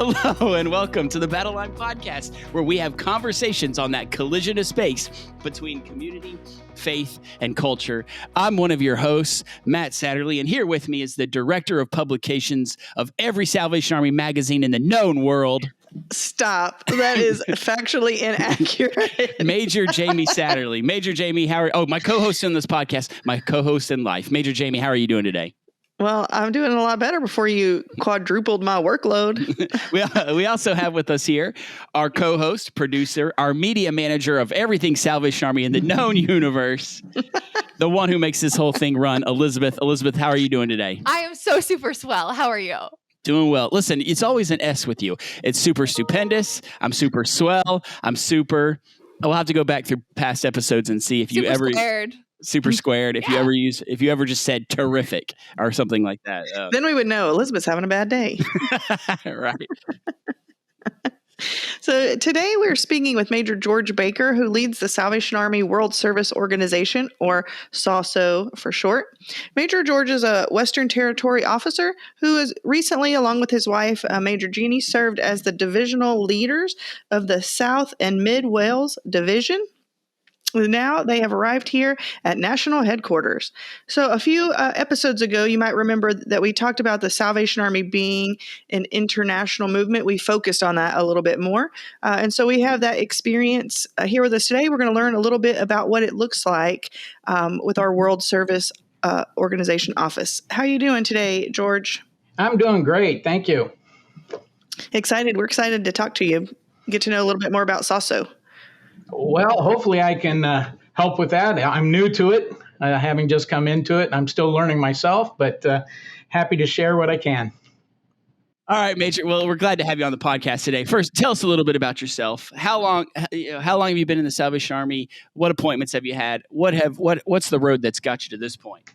Hello and welcome to the Battle Line Podcast, where we have conversations on that collision of space between community, faith, and culture. I'm one of your hosts, Matt Satterley, and here with me is the Director of Publications of every Salvation Army magazine in the known world. Stop. That is factually inaccurate. Major Jamie Satterley. Major Jamie, how are my co-host in this podcast, my co-host in life. Major Jamie, how are you doing today? Well, I'm doing a lot better before you quadrupled my workload. We also have with us here our co-host, producer, our media manager of everything Salvation Army in the known universe, the one who makes this whole thing run, Elizabeth. Elizabeth, how are you doing today? I am so super swell. How are you? Doing well. Listen, it's always an S with you. It's super stupendous. I'm super swell. I'll have to go back through past episodes and see if you ever squared. Super squared. If you ever just said terrific or something like that, then we would know Elizabeth's having a bad day. Right. So today we're speaking with Major George Baker, who leads the Salvation Army World Service Organization, or SAWSO for short. Major George is a Western Territory officer who has recently, along with his wife, Major Genie, served as the divisional leaders of the South and Mid Wales Division. Now they have arrived here at national headquarters. So a few episodes ago, you might remember that we talked about the Salvation Army being an international movement. We focused on that a little bit more. And so we have that experience here with us today. We're going to learn a little bit about what it looks like with our World Service Organization office. How are you doing today, George? I'm doing great. Thank you. Excited. We're excited to talk to you, get to know a little bit more about SAWSO. Well, hopefully I can help with that. I'm new to it, having just come into it. I'm still learning myself, but happy to share what I can. All right, Major. Well, we're glad to have you on the podcast today. First, tell us a little bit about yourself. How long have you been in the Salvation Army? What appointments have you had? What's the road that's got you to this point?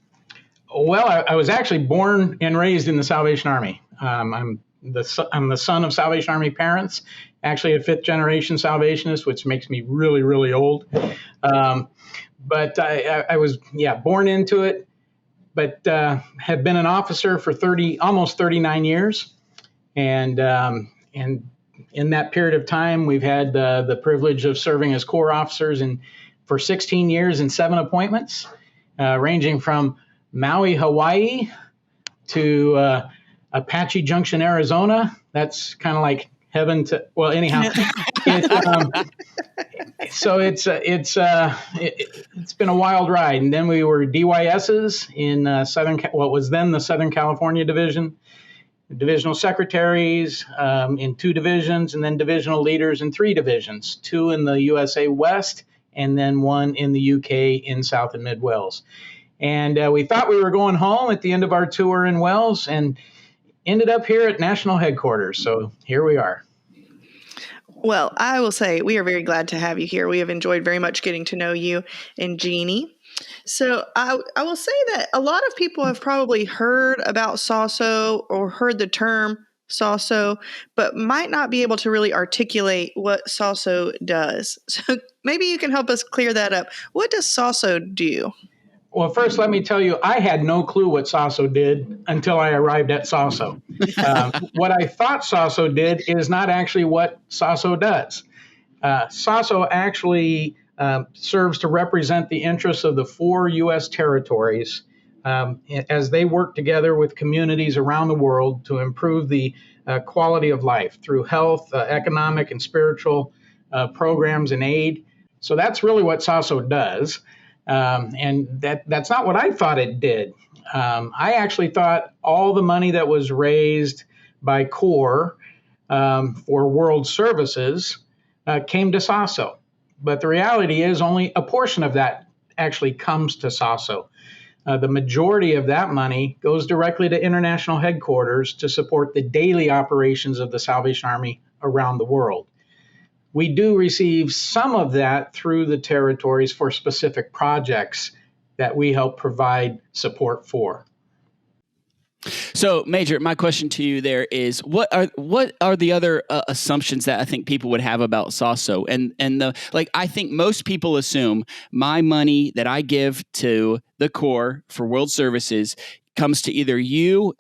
Well, I was actually born and raised in the Salvation Army. I'm the son of Salvation Army parents, actually a fifth generation Salvationist, which makes me really, really old. But I was, born into it, but have been an officer for almost 39 years. And in that period of time, we've had the privilege of serving as Corps officers for 16 years and 7 appointments, ranging from Maui, Hawaii to Apache Junction, Arizona. That's kind of like heaven to, well, anyhow. So it's been a wild ride. And then we were DYSs in what was then the Southern California Division, divisional secretaries in 2 divisions, and then divisional leaders in 3 divisions, 2 in the USA West, and then 1 in the UK in South and Mid Wales. And we thought we were going home at the end of our tour in Wales, and ended up here at national headquarters. So here we are. Well, I will say we are very glad to have you here. We have enjoyed very much getting to know you and Genie. So I will say that a lot of people have probably heard about SAWSO or heard the term SAWSO, but might not be able to really articulate what SAWSO does. So maybe you can help us clear that up. What does SAWSO do? Well, first, let me tell you, I had no clue what SAWSO did until I arrived at SAWSO. What I thought SAWSO did is not actually what SAWSO does. SAWSO actually serves to represent the interests of the 4 U.S. territories as they work together with communities around the world to improve the quality of life through health, economic, and spiritual programs and aid. So that's really what SAWSO does. And that's not what I thought it did. I actually thought all the money that was raised by Corps for World Services came to SAWSO. But the reality is only a portion of that actually comes to SAWSO. The majority of that money goes directly to international headquarters to support the daily operations of the Salvation Army around the world. We do receive some of that through the territories for specific projects that we help provide support for. So, Major, my question to you there is, what are the other assumptions that I think people would have about SAWSO? And I think most people assume my money that I give to the Corps for World Services comes to either you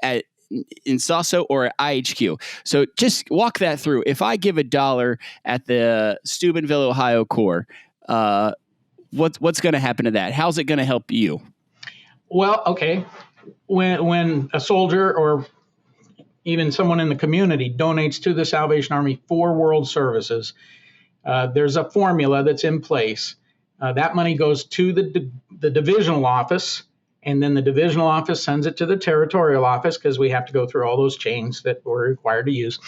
in SAWSO or at IHQ. So just walk that through. If I give $1 at the Steubenville, Ohio Corps, what's going to happen to that? How's it going to help you? Well, okay. When a soldier or even someone in the community donates to the Salvation Army for world services, there's a formula that's in place. That money goes to the divisional office, and then the divisional office sends it to the territorial office because we have to go through all those chains that we're required to use.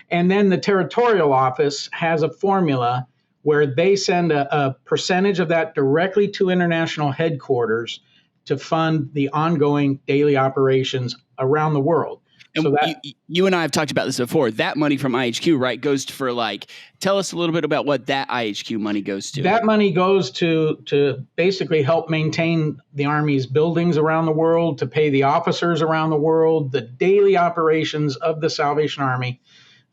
And then the territorial office has a formula where they send a percentage of that directly to international headquarters to fund the ongoing daily operations around the world. And so that, you and I have talked about this before. That money from IHQ, right, goes for tell us a little bit about what that IHQ money goes to. That money goes to basically help maintain the Army's buildings around the world, to pay the officers around the world, the daily operations of the Salvation Army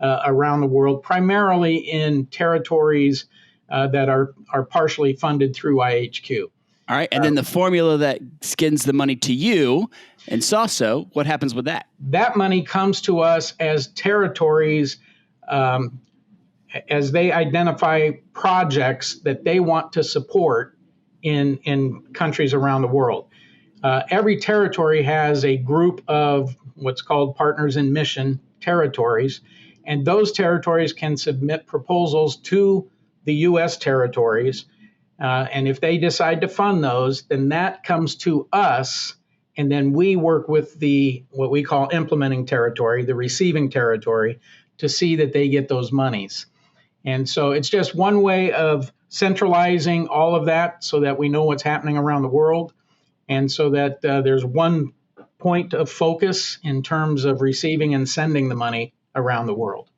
around the world, primarily in territories that are partially funded through IHQ. All right. And then the formula that skins the money to you and SAWSO, what happens with that? That money comes to us as territories as they identify projects that they want to support in countries around the world. Every territory has a group of what's called partners in mission territories, and those territories can submit proposals to the U.S. territories. And if they decide to fund those, then that comes to us, and then we work with what we call implementing territory, the receiving territory, to see that they get those monies. And so it's just one way of centralizing all of that so that we know what's happening around the world, and so that there's one point of focus in terms of receiving and sending the money around the world.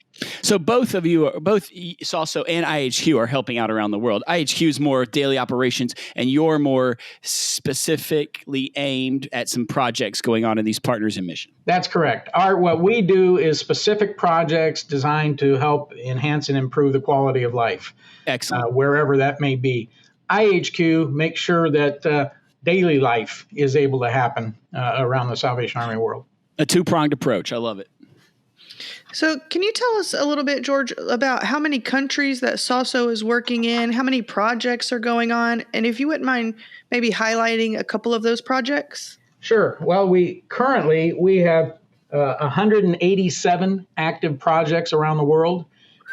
So both of you, both SAWSO and IHQ, are helping out around the world. IHQ is more daily operations, and you're more specifically aimed at some projects going on in these partners in mission. That's correct. What we do is specific projects designed to help enhance and improve the quality of life. Excellent. Wherever that may be. IHQ makes sure that daily life is able to happen around the Salvation Army world. A two-pronged approach. I love it. So can you tell us a little bit, George, about how many countries that SAWSO is working in, how many projects are going on, and if you wouldn't mind maybe highlighting a couple of those projects? Sure. Well, we have 187 active projects around the world.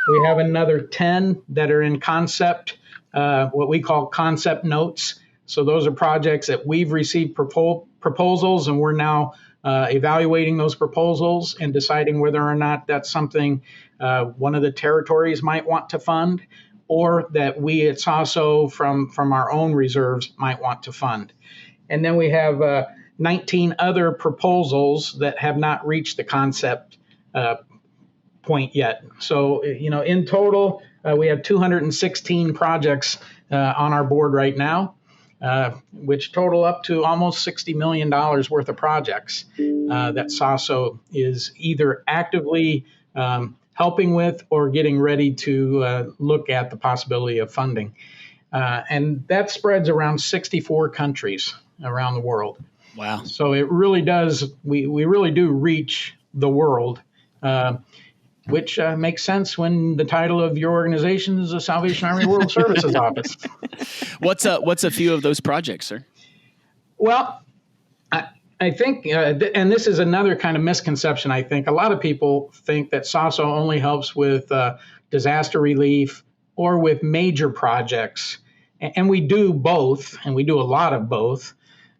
We have another 10 that are in concept, what we call concept notes. So those are projects that we've received proposals, and we're now evaluating those proposals and deciding whether or not that's something one of the territories might want to fund, or that we at SAWSO from our own reserves might want to fund. And then we have 19 other proposals that have not reached the concept point yet. So, in total, we have 216 projects on our board right now. Which total up to almost $60 million worth of projects that SAWSO is either actively helping with or getting ready to look at the possibility of funding. And that spreads around 64 countries around the world. Wow. So it really does, we really do reach the world, which makes sense when the title of your organization is the Salvation Army World Services Office. What's a few of those projects, sir? Well, I think, and this is another kind of misconception, I think. A lot of people think that SAWSO only helps with disaster relief or with major projects. And we do both, and we do a lot of both.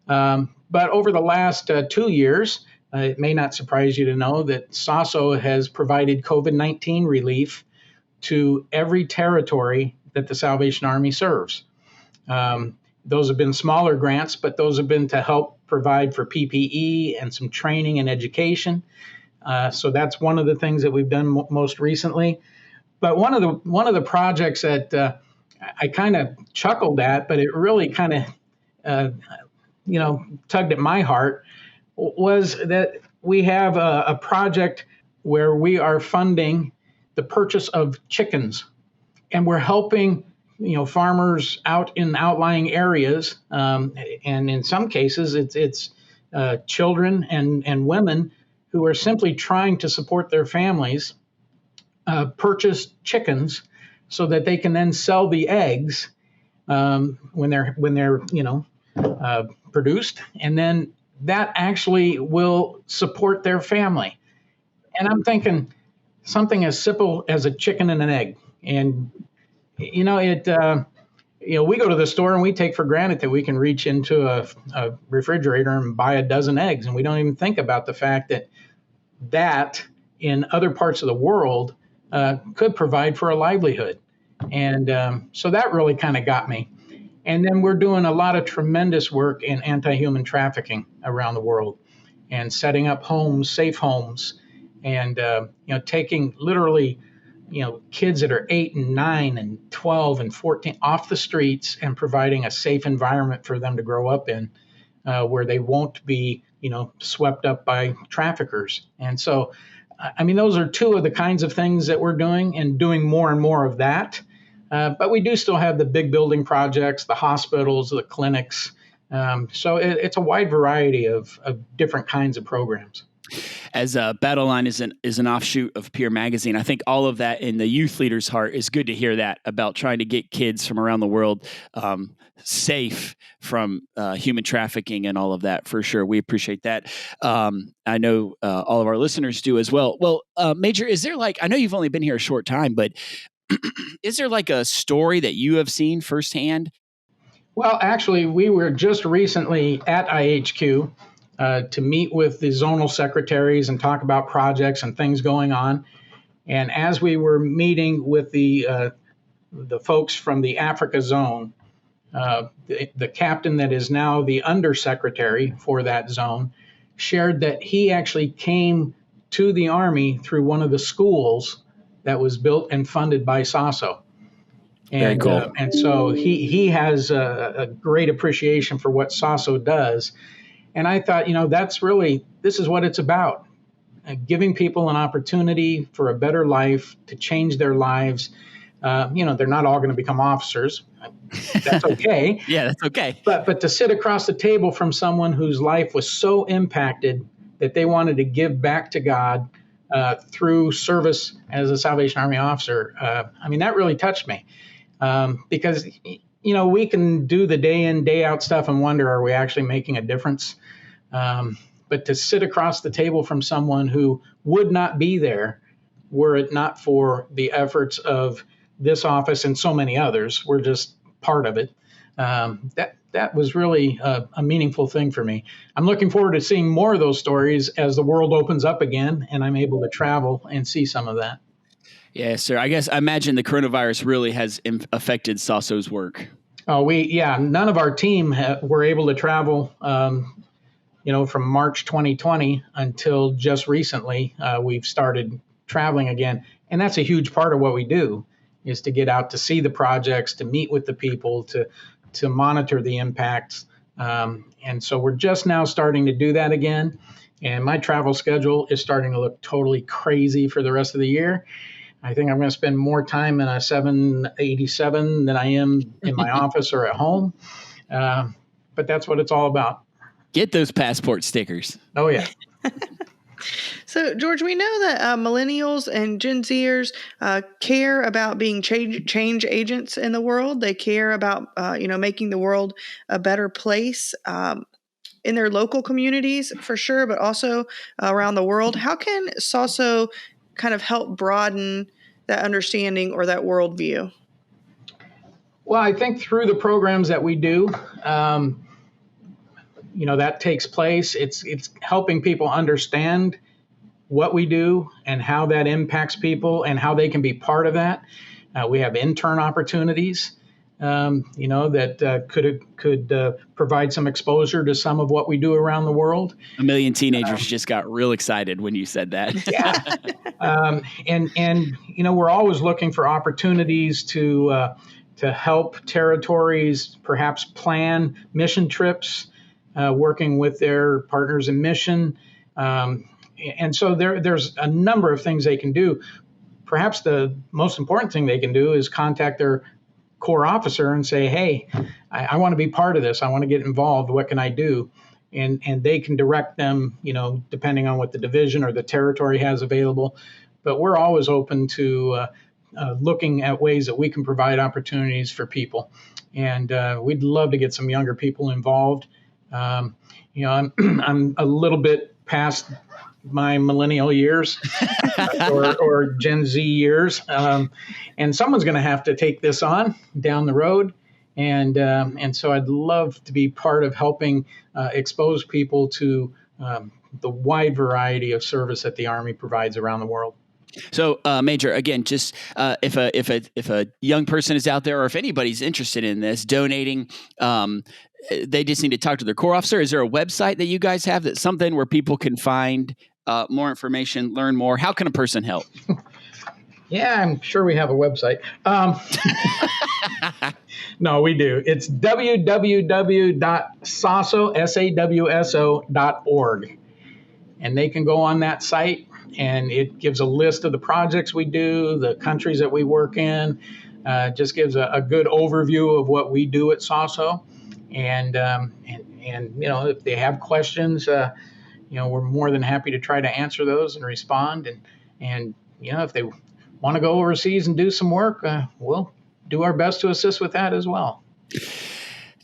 But over the last 2 years, it may not surprise you to know that SAWSO has provided COVID-19 relief to every territory that the Salvation Army serves. Those have been smaller grants, but those have been to help provide for PPE and some training and education. So that's one of the things that we've done most recently. But one of the projects that I kind of chuckled at, but it really kind of tugged at my heart, was that we have a project where we are funding the purchase of chickens, and we're helping farmers out in outlying areas, and in some cases it's children and women who are simply trying to support their families purchase chickens so that they can then sell the eggs when they're produced, and then that actually will support their family. And I'm thinking something as simple as a chicken and an egg, and we go to the store and we take for granted that we can reach into a refrigerator and buy a dozen eggs, and we don't even think about the fact that in other parts of the world could provide for a livelihood. And so that really kind of got me. And then we're doing a lot of tremendous work in anti-human trafficking around the world and setting up homes, safe homes, and taking literally kids that are 8 and 9 and 12 and 14 off the streets and providing a safe environment for them to grow up in where they won't be swept up by traffickers. And so, those are two of the kinds of things that we're doing, and doing more and more of that. But we do still have the big building projects, the hospitals, the clinics. So it's a wide variety of different kinds of programs. As Battle Line is an offshoot of Peer Magazine, I think all of that in the youth leader's heart is good to hear that about trying to get kids from around the world safe from human trafficking and all of that, for sure. We appreciate that. I know all of our listeners do as well. Well, Major, is there I know you've only been here a short time, but is there a story that you have seen firsthand? Well, actually, we were just recently at IHQ to meet with the zonal secretaries and talk about projects and things going on. And as we were meeting with the folks from the Africa zone, the captain that is now the undersecretary for that zone shared that he actually came to the Army through one of the schools that was built and funded by SAWSO. And, very cool. And so he has a great appreciation for what SAWSO does. And I thought, this is what it's about. Giving people an opportunity for a better life, to change their lives. They're not all going to become officers. That's okay. Yeah, that's okay. But to sit across the table from someone whose life was so impacted that they wanted to give back to God through service as a Salvation Army officer, that really touched me. Because, we can do the day in, day out stuff and wonder, are we actually making a difference? But to sit across the table from someone who would not be there were it not for the efforts of this office and so many others, we're just part of it. That was really a meaningful thing for me. I'm looking forward to seeing more of those stories as the world opens up again and I'm able to travel and see some of that. Yeah, sir. I imagine the coronavirus really has affected SAWSO's work. Oh, none of our team were able to travel, from March 2020 until just recently. We've started traveling again. And that's a huge part of what we do, is to get out to see the projects, to meet with the people, to monitor the impacts. And so we're just now starting to do that again. And my travel schedule is starting to look totally crazy for the rest of the year. I think I'm going to spend more time in a 787 than I am in my office or at home. But that's what it's all about. Get those passport stickers. Oh, yeah. So, George, we know that millennials and Gen Zers care about being change agents in the world. They care about, making the world a better place in their local communities, for sure, but also around the world. How can SAWSO kind of help broaden that understanding or that worldview? Well, I think through the programs that we do, that takes place. It's helping people understand what we do and how that impacts people and how they can be part of that. We have intern opportunities, that could provide some exposure to some of what we do around the world. A million teenagers just got real excited when you said that. Yeah. And we're always looking for opportunities to help territories perhaps plan mission trips, working with their partners in mission. And so there's a number of things they can do. Perhaps the most important thing they can do is contact their core officer and say, hey, I want to be part of this. I want to get involved. What can I do? and they can direct them, depending on what the division or the territory has available. But we're always open to looking at ways that we can provide opportunities for people. And we'd love to get some younger people involved. I'm a little bit past my millennial years or Gen Z years. And someone's going to have to take this on down the road. And so I'd love to be part of helping expose people to the wide variety of service that the Army provides around the world. So, Major, again, just if a young person is out there, or if anybody's interested in this, donating, they just need to talk to their Corps officer. Is there a website that you guys have that's something where people can find more information, learn more? How can a person help? Yeah, I'm sure we have a website. No, we do. It's www.sawso.org. And they can go on that site, and it gives a list of the projects we do, the countries that we work in, just gives a good overview of what we do at SAWSO. And if they have questions, we're more than happy to try to answer those and respond. And if they want to go overseas and do some work, we'll do our best to assist with that as well.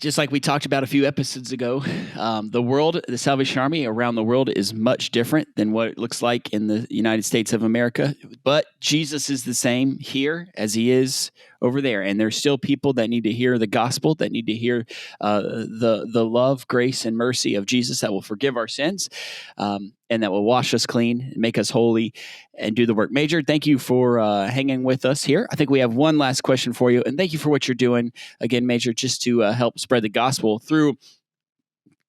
Just like we talked about a few episodes ago, the Salvation Army around the world is much different than what it looks like in the United States of America. But Jesus is the same here as he is over there. And there's still people that need to hear the gospel, that need to hear the love, grace, and mercy of Jesus that will forgive our sins and that will wash us clean, make us holy, and do the work. Major, thank you for hanging with us here. I think we have one last question for you. And thank you for what you're doing, again, Major, just to help spread the gospel through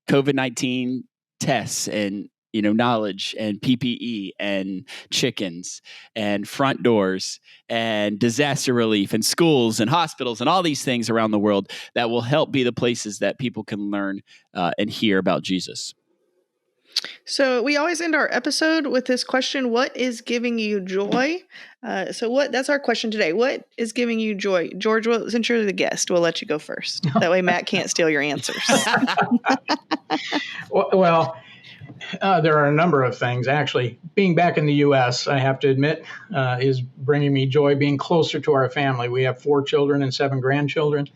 COVID-19 tests and knowledge and PPE and chickens and front doors and disaster relief and schools and hospitals and all these things around the world that will help be the places that people can learn and hear about Jesus. So we always end our episode with this question: what is giving you joy? That's our question today. What is giving you joy? George, since you're the guest, we'll let you go first. That way Matt can't steal your answers. Well, there are a number of things. Actually, being back in the U.S., I have to admit, is bringing me joy. Being closer to our family. We have 4 children and 7 grandchildren.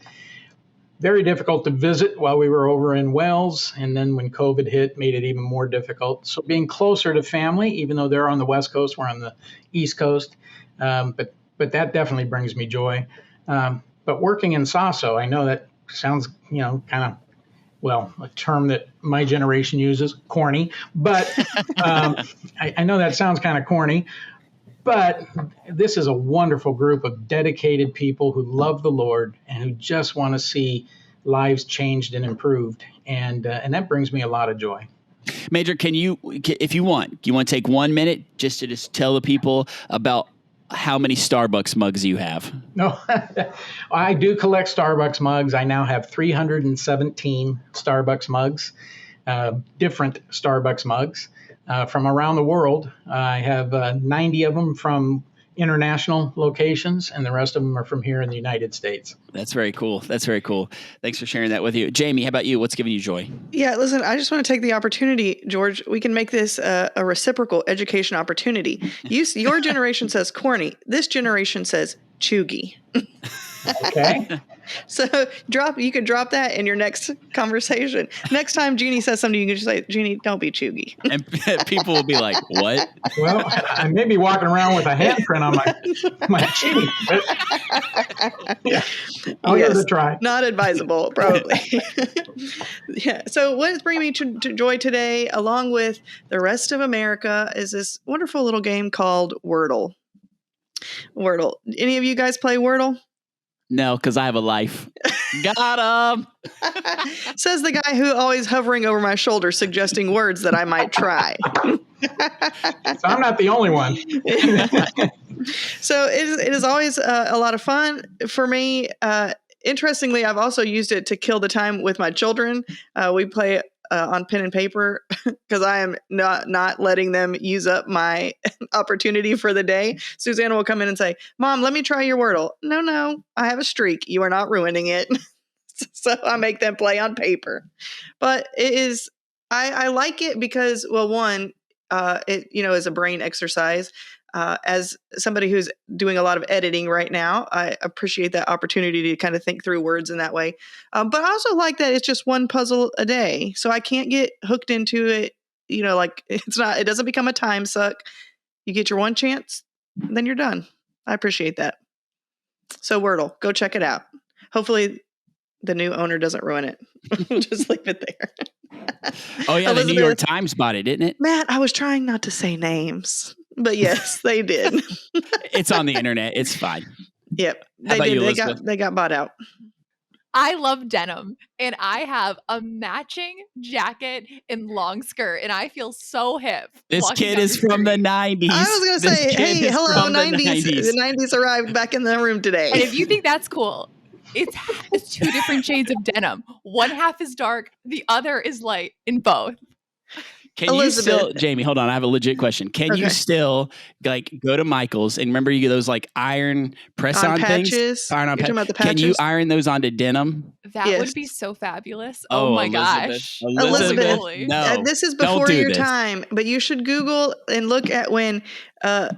Very difficult to visit while we were over in Wales, and then when COVID hit, made it even more difficult. So being closer to family, even though they're on the West Coast, we're on the East Coast, but that definitely brings me joy. But working in SAWSO, I know that sounds, kind of, a term that my generation uses, corny, but I know that sounds kind of corny. But this is a wonderful group of dedicated people who love the Lord and who just want to see lives changed and improved. And that brings me a lot of joy. Major, if you want to take 1 minute just to tell the people about how many Starbucks mugs you have? No, I do collect Starbucks mugs. I now have 317 Starbucks mugs, different Starbucks mugs. From around the world. I have 90 of them from international locations, and the rest of them are from here in the United States. That's very cool. Thanks for sharing that with you. Jamie, how about you? What's giving you joy? Yeah, listen, I just want to take the opportunity, George. We can make this a reciprocal education opportunity. Your generation says corny. This generation says chuggy. Okay. So you could drop that in your next conversation. Next time Genie says something, you can just say, Genie, don't be chuggy. And people will be like, what? Well, I may be walking around with a handprint on my cheek. But yeah, I'll give it a try. Not advisable, probably. Yeah. So what is bringing me to joy today, along with the rest of America, is this wonderful little game called Wordle. Wordle. Any of you guys play Wordle? No, because I have a life. Got him. Says the guy who always hovering over my shoulder, suggesting words that I might try. So I'm not the only one. So it is always a lot of fun for me. Interestingly, I've also used it to kill the time with my children. We play on pen and paper because I am not letting them use up my opportunity for the day. Susanna will come in and say, Mom, let me try your Wordle. No, I have a streak. You are not ruining it. So I make them play on paper. But it is I like it because, well, one, it is a brain exercise. As somebody who's doing a lot of editing right now, I appreciate that opportunity to kind of think through words in that way. But I also like that it's just one puzzle a day, so I can't get hooked into it. Like it doesn't become a time suck. You get your one chance, then you're done. I appreciate that. So Wordle, go check it out. Hopefully the new owner doesn't ruin it. Just leave it there. Oh yeah, the New York Times bought it, didn't it? Matt, I was trying not to say names, but yes, they did. It's on the internet. It's fine. Yep, they did. They got bought out. I love denim, and I have a matching jacket and long skirt, and I feel so hip. This kid is from the 90s. I was going to say, hey, hello, 90s. The 90s arrived back in the room today. And if you think that's cool, it's two different shades of denim. One half is dark, the other is light in both. Can Elizabeth. You still, Jamie, hold on. I have a legit question. Can you still go to Michael's and remember you get those like iron press-on things? Iron on patches. Can you iron those onto denim? That would be so fabulous. Oh my gosh. Elizabeth, no. This is before your time, but you should Google and look at when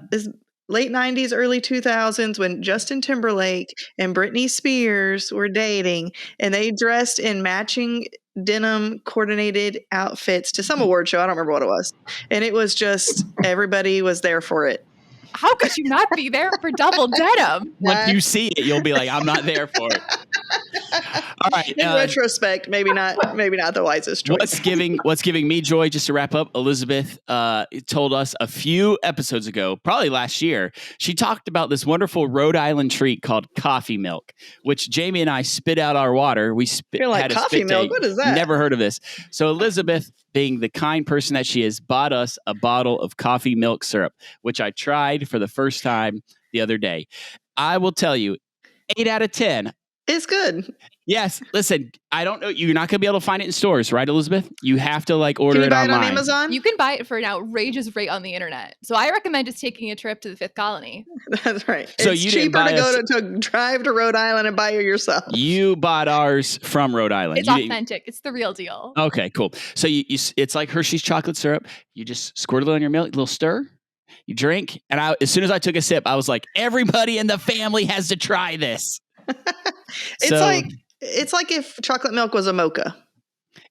this late 90s, early 2000s, when Justin Timberlake and Britney Spears were dating and they dressed in matching denim coordinated outfits to some award show. I don't remember what it was. And it was just, everybody was there for it. How could you not be there for double denim? Once you see it, you'll be like, I'm not there for it. All right. In retrospect, maybe not the wisest choice. What's giving me joy, just to wrap up, Elizabeth told us a few episodes ago, probably last year, she talked about this wonderful Rhode Island treat called coffee milk, which Jamie and I spit out our water. You're like, coffee milk? What is that? Never heard of this. So Elizabeth, being the kind person that she is, bought us a bottle of coffee milk syrup, which I tried for the first time the other day. I will tell you, 8 out of 10. It's good. Yes. Listen, I don't know. You're not going to be able to find it in stores, right, Elizabeth? You have to order it online. Can you buy it on Amazon? You can buy it for an outrageous rate on the internet. So I recommend just taking a trip to the Fifth Colony. That's right. So it's cheaper to drive to Rhode Island and buy it yourself. You bought ours from Rhode Island. It's authentic. It's the real deal. Okay, cool. So it's like Hershey's chocolate syrup. You just squirt a little in your milk, a little stir. You drink. And as soon as I took a sip, I was like, everybody in the family has to try this. It's like if chocolate milk was a mocha.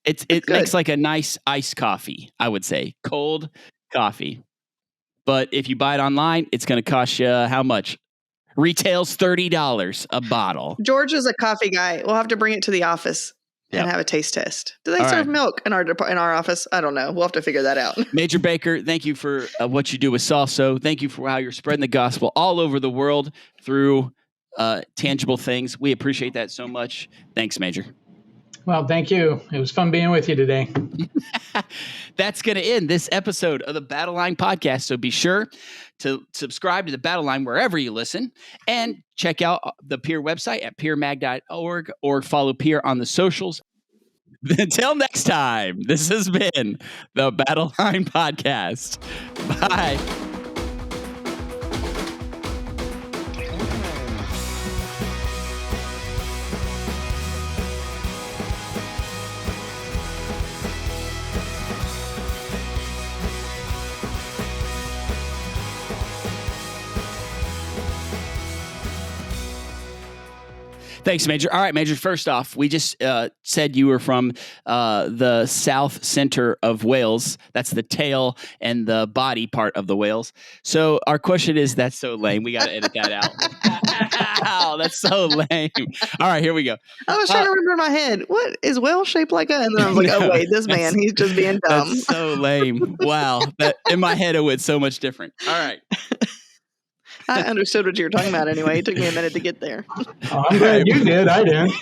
It makes like a nice iced coffee, I would say. Cold coffee. But if you buy it online, it's going to cost you how much? Retails $30 a bottle. George is a coffee guy. We'll have to bring it to the office and have a taste test. Do they serve milk in our office? I don't know. We'll have to figure that out. Major Baker, thank you for what you do with SAWSO. Thank you for how you're spreading the gospel all over the world through tangible things. We appreciate that so much. Thanks, Major. Well, thank you. It was fun being with you today. That's going to end this episode of the Battle Line Podcast. So be sure to subscribe to the Battle Line wherever you listen and check out the Peer website at peermag.org or follow Peer on the socials. Until next time, this has been the Battle Line Podcast. Bye. Thanks, Major. All right, Major, first off, we just said you were from the south center of Wales. That's the tail and the body part of the whales. So our question is, that's so lame. We got to edit that out. Wow, that's so lame. All right, here we go. I was trying to remember in my head, what is whale shaped like a? And then I was like, oh, wait, this man, he's just being dumb. That's so lame. Wow. In my head, it went so much different. All right. I understood what you were talking about anyway. It took me a minute to get there. Oh, I'm glad you did. I didn't.